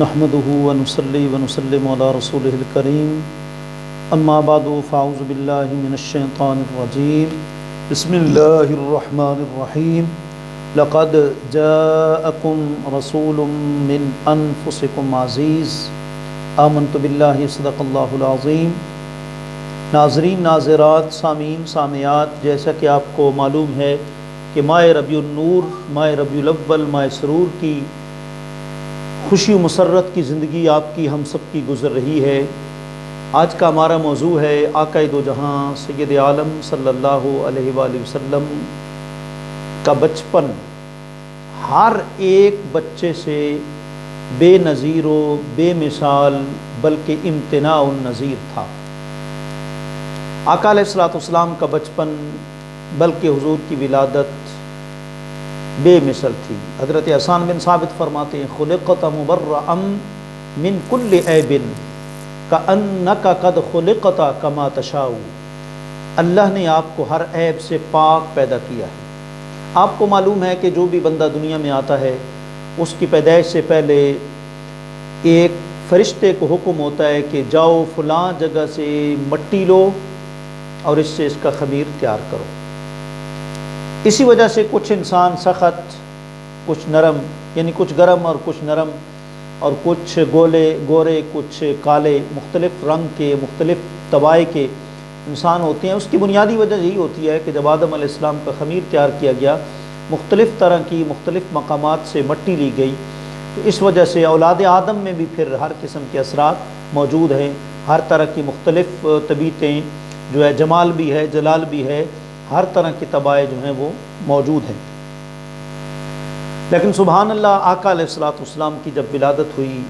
نحمده ونصلي ونسلم على رسوله الكريم اما بعد فاعوذ بالله من الشيطان الرجيم بسم الله الرحمن الرحيم لقد جاءكم رسول من انفسكم عزيز آمنت بالله صدق الله العظيم۔ ناظرین، ناظرات، سامعین، سامعات، جیسا کہ آپ کو معلوم ہے کہ ماہ ربیع النور، ماہ ربیع الاول، ماہ سرور کی خوشی و مسرت کی زندگی آپ کی ہم سب کی گزر رہی ہے۔ آج کا ہمارا موضوع ہے آقا دو جہاں سید عالم صلی اللہ علیہ وآلہ وسلم کا بچپن۔ ہر ایک بچے سے بے نظیر و بے مثال بلکہ امتناع النظیر تھا۔ آقا علیہ السلام کا بچپن بلکہ حضور کی ولادت بے مثل تھی۔ حضرت حسان بن ثابت فرماتے ہیں خلقت مبرأ من کل عیب کأنک قد خلقت کما تشاء۔ اللہ نے آپ کو ہر عیب سے پاک پیدا کیا ہے۔ آپ کو معلوم ہے کہ جو بھی بندہ دنیا میں آتا ہے اس کی پیدائش سے پہلے ایک فرشتے کو حکم ہوتا ہے کہ جاؤ فلاں جگہ سے مٹی لو اور اس سے اس کا خمیر تیار کرو۔ اسی وجہ سے کچھ انسان سخت، کچھ نرم، یعنی کچھ گرم اور کچھ نرم، اور کچھ گورے، کچھ کالے، مختلف رنگ کے، مختلف طبائع کے انسان ہوتے ہیں۔ اس کی بنیادی وجہ یہی ہوتی ہے کہ جب آدم علیہ السلام کا خمیر تیار کیا گیا، مختلف طرح کی مختلف مقامات سے مٹی لی گئی، تو اس وجہ سے اولاد آدم میں بھی پھر ہر قسم کے اثرات موجود ہیں۔ ہر طرح کی مختلف طبیعتیں جو ہے، جمال بھی ہے، جلال بھی ہے، ہر طرح کی طبائع جو ہیں وہ موجود ہیں۔ لیکن سبحان اللہ، آقا علیہ السلام کی جب ولادت ہوئی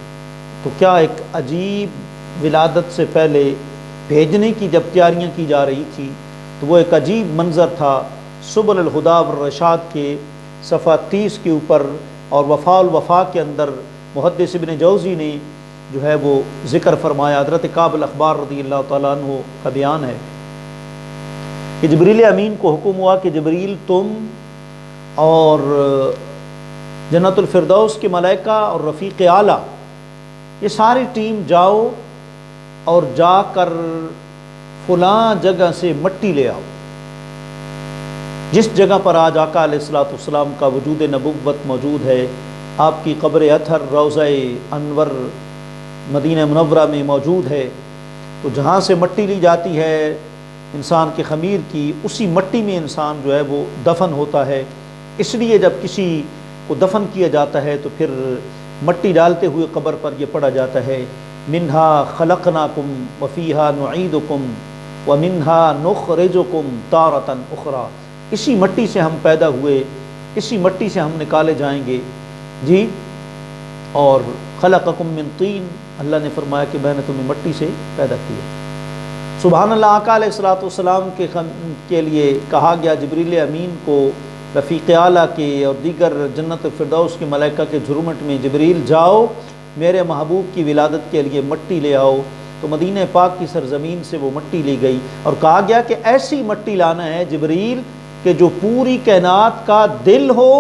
تو کیا ایک عجیب، ولادت سے پہلے بھیجنے کی جب تیاریاں کی جا رہی تھی تو وہ ایک عجیب منظر تھا۔ سبل الہدی والرشاد کے صفحہ 30 کے اوپر اور وفاء الوفا کے اندر محدث ابن جوزی نے جو ہے وہ ذکر فرمایا۔ حضرت کعب الاحبار رضی اللہ تعالیٰ عنہ کا بیان ہے کہ جبریل امین کو حکم ہوا کہ جبریل، تم اور جنت الفردوس کے ملائکہ اور رفیق اعلیٰ، یہ ساری ٹیم جاؤ اور جا کر فلاں جگہ سے مٹی لے آؤ، جس جگہ پر آج آقا علیہ السلام کا وجود نبوت موجود ہے۔ آپ کی قبر اطہر روضہ انور مدینہ منورہ میں موجود ہے۔ تو جہاں سے مٹی لی جاتی ہے انسان کے خمیر کی، اسی مٹی میں انسان جو ہے وہ دفن ہوتا ہے۔ اس لیے جب کسی کو دفن کیا جاتا ہے تو پھر مٹی ڈالتے ہوئے قبر پر یہ پڑھا جاتا ہے منہا خلقناکم وفیہا نعیدکم ومنہا نخرجکم تارۃ اخری۔ اسی مٹی سے ہم پیدا ہوئے، اسی مٹی سے ہم نکالے جائیں گے جی۔ اور خلقکم من طین، اللہ نے فرمایا کہ میں نے تمہیں مٹی سے پیدا کیا۔ سبحان اللہ، آقا علیہ السلام کے لیے کہا گیا جبریل امین کو رفیق اعلیٰ کے اور دیگر جنت الفردوس کے ملائکہ کے جھرمٹ میں، جبریل جاؤ میرے محبوب کی ولادت کے لیے مٹی لے آؤ۔ تو مدینہ پاک کی سرزمین سے وہ مٹی لی گئی اور کہا گیا کہ ایسی مٹی لانا ہے جبریل کہ جو پوری کائنات کا دل ہو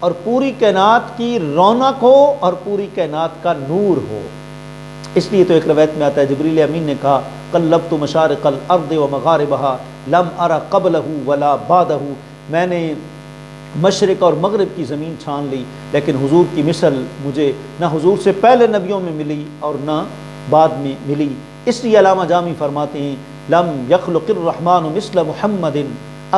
اور پوری کائنات کی رونق ہو اور پوری کائنات کا نور ہو۔ اس لیے تو ایک روایت میں آتا ہے جبریل امین نے کہا قلبت مشارق الارض ومغاربها لم ارى قبله ولا بعده، میں نے مشرق اور مغرب کی زمین چھان لی لیکن حضور کی مثل مجھے نہ حضور سے پہلے نبیوں میں ملی اور نہ بعد میں ملی۔ اس لیے علامہ جامی فرماتے ہیں لم یخلق الرحمن مثل محمد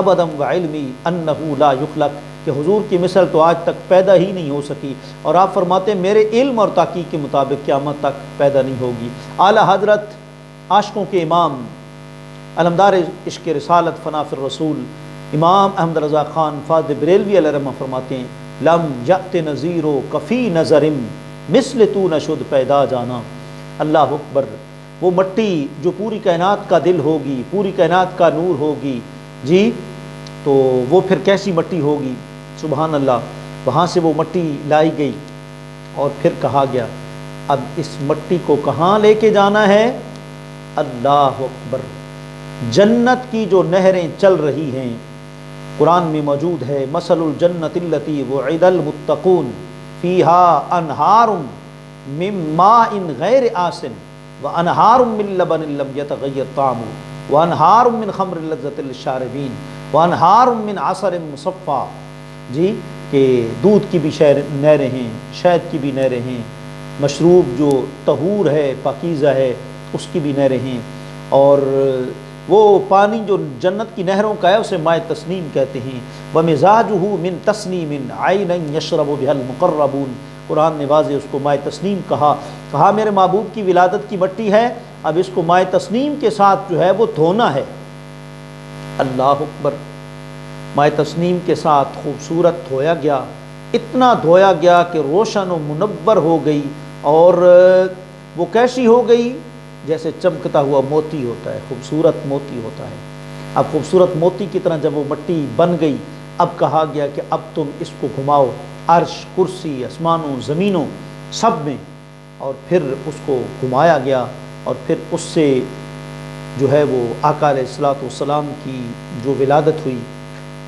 ابدا وعلمی انہ لا یخلق، کہ حضور کی مثل تو آج تک پیدا ہی نہیں ہو سکی، اور آپ فرماتے ہیں میرے علم اور تحقیق کے مطابق قیامت تک پیدا نہیں ہوگی۔ اعلیٰ حضرت عاشقوں کے امام، علمدار عشق رسالت، فنا فی الرسول، امام احمد رضا خان فاضل بریلوی علیہ رحمہ فرماتے ہیں لم یأت نظیرو کفی نظرم مثل تو نشد پیدا جانا۔ اللہ اکبر، وہ مٹی جو پوری کائنات کا دل ہوگی، پوری کائنات کا نور ہوگی جی، تو وہ پھر کیسی مٹی ہوگی؟ سبحان اللہ۔ وہاں سے وہ مٹی لائی گئی اور پھر کہا گیا اب اس مٹی کو کہاں لے کے جانا ہے؟ اللہ اکبر، جنت کی جو نہریں چل رہی ہیں، قرآن میں موجود ہے مثل الجنت التی وعد المتقون فیہا انہار من ماء غیر آسن وانہار من لبن لم یتغیر طعمه وانہار من خمر لذۃ للشاربین وانہار من عسل مصفى، جی کہ دودھ کی بھی نہریں ہیں، شہد کی بھی نہریں ہیں، مشروب جو طہور ہے پاکیزہ ہے اس کی بھی نہریں ہیں، اور وہ پانی جو جنت کی نہروں کا ہے اسے مائے تسنیم کہتے ہیں۔ وَمِزَاجُهُ مِن تَسْنِيمٍ عَيْنًا يَشْرَبُ بِهَا الْمُقَرَّبُونَ، قرآن نے واضح اس کو مائے تسنیم کہا میرے محبوب کی ولادت کی مٹی ہے، اب اس کو مائے تسنیم کے ساتھ جو ہے وہ دھونا ہے۔ اللہ اکبر، مائے تسنیم کے ساتھ خوبصورت دھویا گیا، اتنا دھویا گیا کہ روشن و منور ہو گئی، اور وہ کیسی ہو گئی؟ جیسے چمکتا ہوا موتی ہوتا ہے، خوبصورت موتی ہوتا ہے۔ اب خوبصورت موتی کی طرح جب وہ مٹی بن گئی، اب کہا گیا کہ اب تم اس کو گھماؤ عرش، کرسی، آسمانوں، زمینوں سب میں، اور پھر اس کو گھمایا گیا، اور پھر اس سے جو ہے وہ آقا علیہ الصلوۃ والسلام کی جو ولادت ہوئی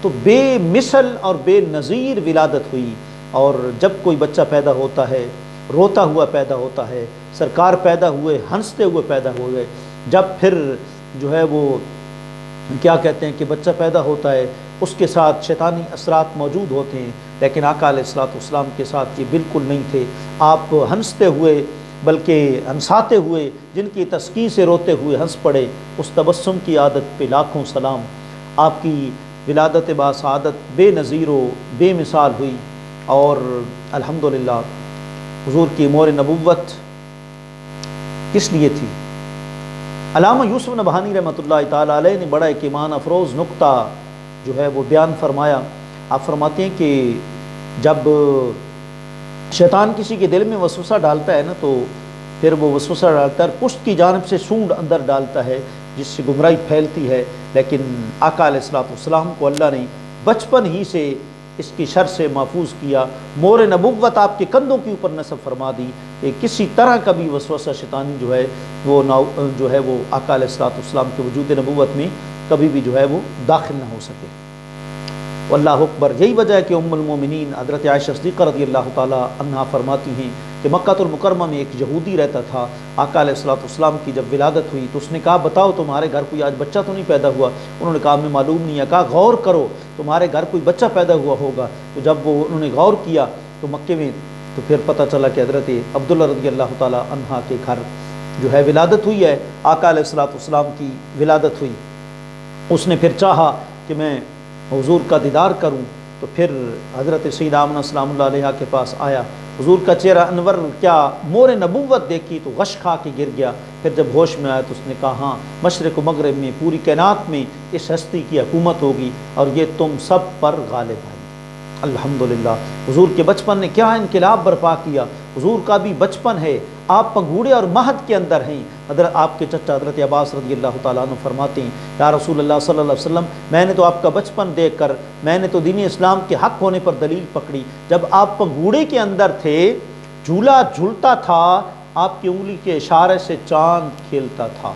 تو بے مثل اور بے نظیر ولادت ہوئی۔ اور جب کوئی بچہ پیدا ہوتا ہے روتا ہوا پیدا ہوتا ہے، سرکار پیدا ہوئے ہنستے ہوئے پیدا ہوئے، جب پھر جو ہے وہ کیا کہتے ہیں کہ بچہ پیدا ہوتا ہے اس کے ساتھ شیطانی اثرات موجود ہوتے ہیں، لیکن آقا علیہ الصلوۃ والسلام کے ساتھ یہ بالکل نہیں تھے۔ آپ ہنستے ہوئے بلکہ ہنساتے ہوئے، جن کی تسکین سے روتے ہوئے ہنس پڑے، اس تبسم کی عادت پہ لاکھوں سلام۔ آپ کی ولادت باسعادت بے نظیر و بے مثال ہوئی، اور الحمدللہ حضور کی مہر نبوت کس لیے تھی؟ علامہ یوسف نبہانی رحمۃ اللہ تعالیٰ علیہ نے بڑا ایک ایمان افروز نقطہ جو ہے وہ بیان فرمایا۔ آپ فرماتے ہیں کہ جب شیطان کسی کے دل میں وسوسہ ڈالتا ہے نا، تو پھر وہ وسوسہ ڈالتا ہے، پشت کی جانب سے سونڈ اندر ڈالتا ہے جس سے گمراہی پھیلتی ہے، لیکن آقا علیہ الصلوۃ والسلام کو اللہ نے بچپن ہی سے اس کی شر سے محفوظ کیا، مہر نبوت آپ کے کندھوں کے اوپر نصب فرما دی کہ کسی طرح کا بھی وسوسہ شیطانی جو ہے وہ آقا علیہ الصلوۃ والسلام کے وجود نبوت میں کبھی بھی جو ہے وہ داخل نہ ہو سکے۔ واللہ اکبر، یہی وجہ ہے کہ ام المومنین حضرت عائشہ صدیقہ رضی اللہ تعالیٰ عنہا فرماتی ہیں کہ مکہ المکرمہ میں ایک یہودی رہتا تھا، آقا علیہ الصلوۃ والسلام کی جب ولادت ہوئی تو اس نے کہا بتاؤ تمہارے گھر کوئی آج بچہ تو نہیں پیدا ہوا؟ انہوں نے کہا ہمیں معلوم نہیں ہے۔ کہا غور کرو تمہارے گھر کوئی بچہ پیدا ہوا ہوگا۔ تو جب وہ انہوں نے غور کیا تو مکے میں تو پھر پتہ چلا کہ حضرت عبداللہ رضی اللہ تعالیٰ عنہ کے گھر جو ہے ولادت ہوئی ہے، آقا علیہ الصلوۃ والسلام کی ولادت ہوئی۔ اس نے پھر چاہا کہ میں حضور کا دیدار کروں، تو پھر حضرت سیدہ آمنہ سلام اللہ علیہا کے پاس آیا، حضور کا چہرہ انور کیا مہر نبوت دیکھی تو غش کھا کے گر گیا۔ پھر جب ہوش میں آیا تو اس نے کہا ہاں، مشرق و مغرب میں پوری کائنات میں اس ہستی کی حکومت ہوگی اور یہ تم سب پر غالب ہے۔ الحمدللہ، حضور کے بچپن نے کیا انقلاب برپا کیا۔ حضور کا بھی بچپن ہے، آپ پنگوڑے اور مہد کے اندر ہیں۔ حضرت آپ کے چچا حضرت عباس رضی اللہ تعالیٰ عنہ فرماتے ہیں یا رسول اللہ صلی اللہ علیہ وسلم، میں نے تو آپ کا بچپن دیکھ کر میں نے تو دین اسلام کے حق ہونے پر دلیل پکڑی۔ جب آپ پنگوڑے کے اندر تھے، جھولا جھولتا تھا، آپ کی انگلی کے اشارے سے چاند کھیلتا تھا،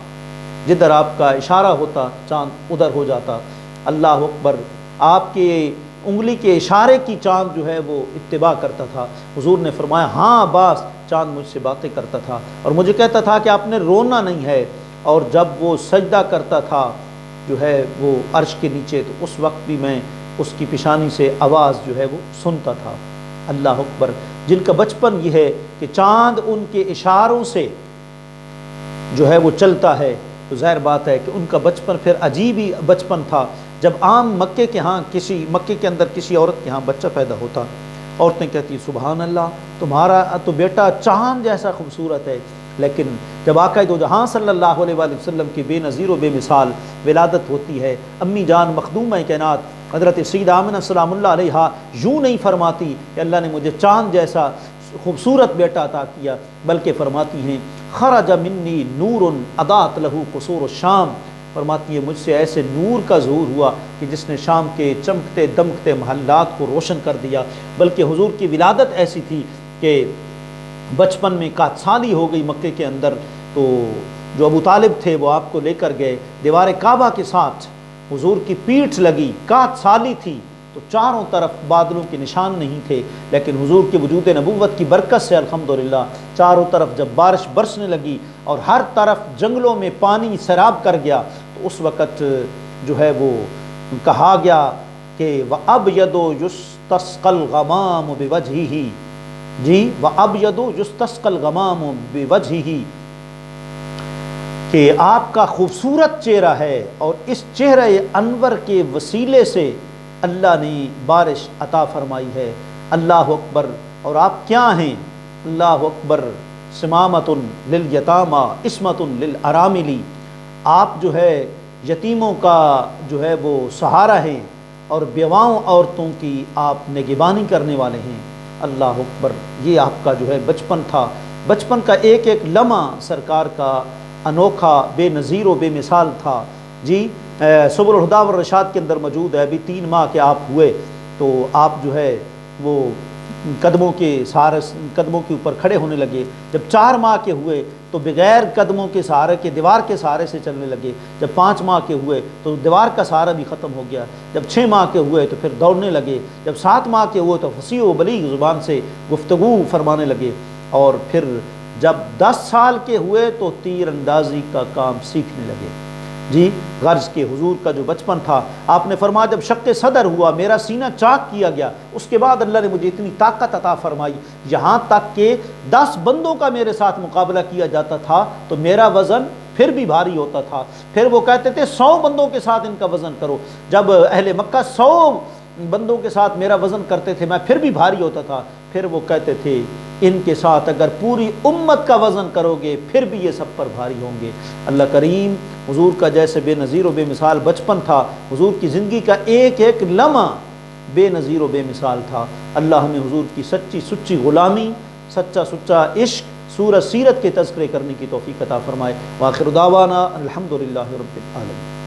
جدھر آپ کا اشارہ ہوتا چاند ادھر ہو جاتا۔ اللہ اکبر، آپ کے انگلی کے اشارے کی چاند جو ہے وہ اتباع کرتا تھا۔ حضور نے فرمایا ہاں عباس، چاند مجھ سے باتیں کرتا تھا اور مجھے کہتا تھا کہ آپ نے رونا نہیں ہے، اور جب وہ سجدہ کرتا تھا جو ہے وہ عرش کے نیچے، تو اس وقت بھی میں اس کی پیشانی سے آواز جو ہے وہ سنتا تھا۔ اللہ اکبر، جن کا بچپن یہ ہے کہ چاند ان کے اشاروں سے جو ہے وہ چلتا ہے، تو ظاہر بات ہے کہ ان کا بچپن پھر عجیب ہی بچپن تھا۔ جب عام مکے کے اندر کسی عورت کے ہاں بچہ پیدا ہوتا، عورتیں کہتی سبحان اللہ، تمہارا تو بیٹا چاند جیسا خوبصورت ہے، لیکن جب آقا دو جہاں صلی اللہ علیہ وآلہ وسلم کی بے نظیر و بے مثال ولادت ہوتی ہے، امی جان مخدومہ کائنات حضرت سیدہ آمنہ سلام اللہ علیہا یوں نہیں فرماتی کہ اللہ نے مجھے چاند جیسا خوبصورت بیٹا عطا کیا، بلکہ فرماتی ہیں خرج منی نور اضاءت لہ قصور الشام، فرماتی ہے مجھ سے ایسے نور کا ظہور ہوا کہ جس نے شام کے چمکتے دمکتے محلات کو روشن کر دیا۔ بلکہ حضور کی ولادت ایسی تھی کہ بچپن میں کات سالی ہو گئی مکے کے اندر، تو جو ابو طالب تھے وہ آپ کو لے کر گئے دیوار کعبہ کے ساتھ، حضور کی پیٹھ لگی، کات سالی تھی تو چاروں طرف بادلوں کے نشان نہیں تھے، لیکن حضور کے وجود نبوت کی برکت سے الحمدللہ چاروں طرف جب بارش برسنے لگی اور ہر طرف جنگلوں میں پانی سیراب کر گیا، تو اس وقت جو ہے وہ کہا گیا کہ وَأَبْيَضُ يُسْتَسْقَى الْغَمَامُ بِوَجْهِهِ، جی وَأَبْيَضُ يُسْتَسْقَى الْغَمَامُ بِوَجْهِهِ، کہ آپ کا خوبصورت چہرہ ہے اور اس چہرہ انور کے وسیلے سے اللہ نے بارش عطا فرمائی ہے۔ اللہ اکبر۔ اور آپ کیا ہیں؟ اللہ اکبر۔ سمامۃ للیتامی عصمۃ للارامل، آپ جو ہے یتیموں کا جو ہے وہ سہارا ہیں اور بیواؤں عورتوں کی آپ نگہبانی کرنے والے ہیں۔ اللہ اکبر۔ یہ آپ کا جو ہے بچپن تھا، بچپن کا ایک ایک لمحہ سرکار کا انوکھا، بے نظیر و بے مثال تھا۔ جی سبل الہدیٰ والرشاد کے اندر موجود ہے، ابھی 3 ماہ کے آپ ہوئے تو آپ جو ہے وہ قدموں کے سہارے، قدموں کے اوپر کھڑے ہونے لگے۔ جب 4 ماہ کے ہوئے تو بغیر قدموں کے سہارے کے دیوار کے سہارے سے چلنے لگے۔ جب 5 ماہ کے ہوئے تو دیوار کا سہارا بھی ختم ہو گیا۔ جب 6 ماہ کے ہوئے تو پھر دوڑنے لگے۔ جب 7 ماہ کے ہوئے تو فصیح و بلیغ زبان سے گفتگو فرمانے لگے، اور پھر جب 10 سال کے ہوئے تو تیر اندازی کا کام سیکھنے لگے۔ جی غرض کے حضور کا جو بچپن تھا، آپ نے فرمایا جب شق صدر ہوا، میرا سینہ چاک کیا گیا، اس کے بعد اللہ نے مجھے اتنی طاقت عطا فرمائی، یہاں تک کہ 10 بندوں کا میرے ساتھ مقابلہ کیا جاتا تھا تو میرا وزن پھر بھی بھاری ہوتا تھا۔ پھر وہ کہتے تھے 100 بندوں کے ساتھ ان کا وزن کرو۔ جب اہل مکہ 100 بندوں کے ساتھ میرا وزن کرتے تھے میں پھر بھی بھاری ہوتا تھا۔ پھر وہ کہتے تھے ان کے ساتھ اگر پوری امت کا وزن کرو گے پھر بھی یہ سب پر بھاری ہوں گے۔ اللہ کریم حضور کا جیسے بے نظیر و بے مثال بچپن تھا، حضور کی زندگی کا ایک ایک لمحہ بے نظیر و بے مثال تھا۔ اللہ ہمیں حضور کی سچی سچی غلامی، سچا سچا عشق، سورت سیرت کے تذکرے کرنے کی توفیق عطا فرمائے۔ وآخر دعوانا الحمدللہ رب العالمین۔